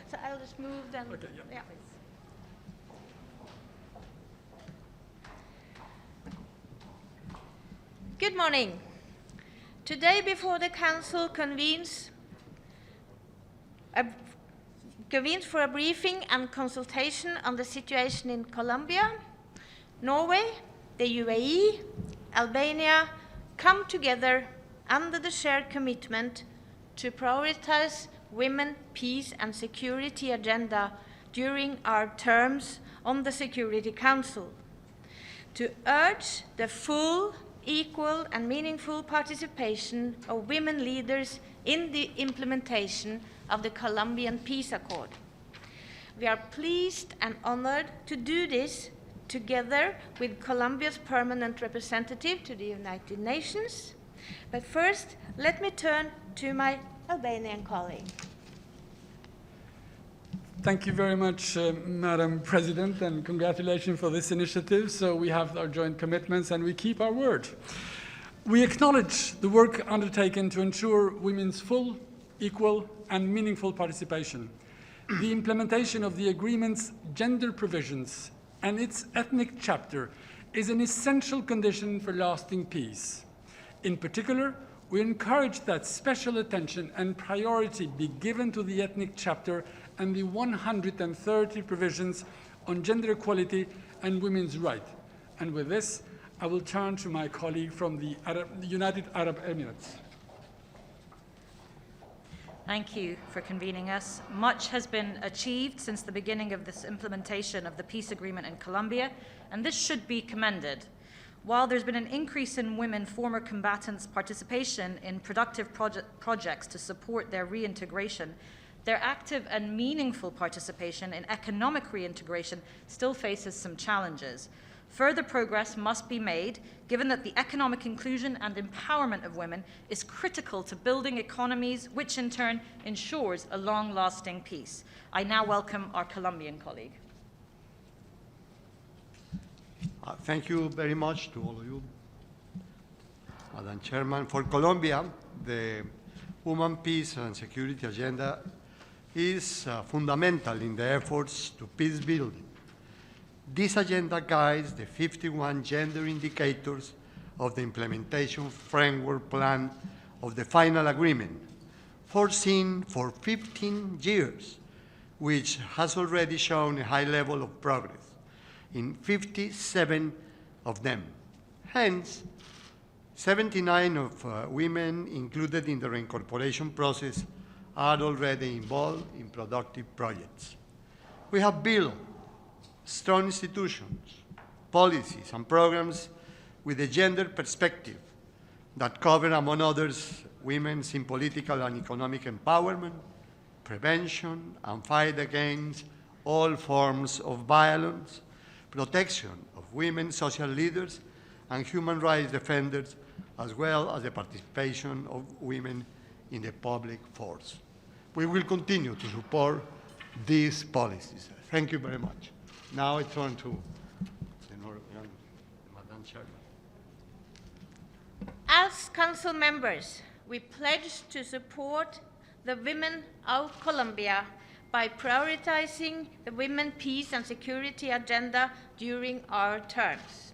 So I'll just move them. Okay, yeah. Good morning. Today, before the Council convenes for a briefing and consultation on the situation in Colombia, Norway, the UAE, Albania come together under the shared commitment to prioritize women, peace and security agenda during our terms on the Security Council, to urge the full, equal and meaningful participation of women leaders in the implementation of the Colombian Peace Accord. We are pleased and honored to do this together with Colombia's permanent representative to the United Nations. But first, let me turn to my Albanian colleague. Thank you very much, Madam President, and congratulations for this initiative. So we have our joint commitments and we keep our word. We acknowledge the work undertaken to ensure women's full, equal, and meaningful participation. The implementation of the agreement's gender provisions and its ethnic chapter is an essential condition for lasting peace. In particular, we encourage that special attention and priority be given to the ethnic chapter and the 130 provisions on gender equality and women's rights. And with this, I will turn to my colleague from the United Arab Emirates. Thank you for convening us. Much has been achieved since the beginning of this implementation of the peace agreement in Colombia, and this should be commended. While there's been an increase in women former combatants' participation in productive projects to support their reintegration, their active and meaningful participation in economic reintegration still faces some challenges. Further progress must be made, given that the economic inclusion and empowerment of women is critical to building economies, which in turn ensures a long-lasting peace. I now welcome our Colombian colleague. Thank you very much to all of you. Madam Chairman, for Colombia, the Women, Peace and Security Agenda is fundamental in the efforts to peace building. This agenda guides the 51 gender indicators of the implementation framework plan of the final agreement, foreseen for 15 years, which has already shown a high level of progress in 57 of them. Hence, 79 of women included in the reincorporation process are already involved in productive projects. We have built strong institutions, policies, and programs with a gender perspective that cover, among others, women's in political and economic empowerment, prevention and fight against all forms of violence, protection of women social leaders and human rights defenders, as well as the participation of women in the public force. We will continue to support these policies. Thank you very much. Now I turn to Madam Chairman. As Council members, we pledge to support the women of Colombia by prioritizing the women, peace and security agenda during our terms.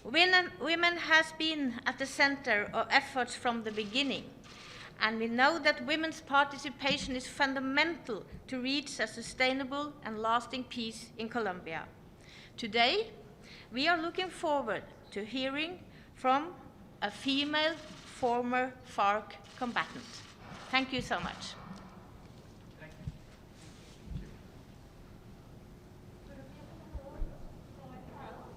Women has been at the center of efforts from the beginning, and we know that women's participation is fundamental to reach a sustainable and lasting peace in Colombia. Today, we are looking forward to hearing from a female former FARC combatant. Thank you so much.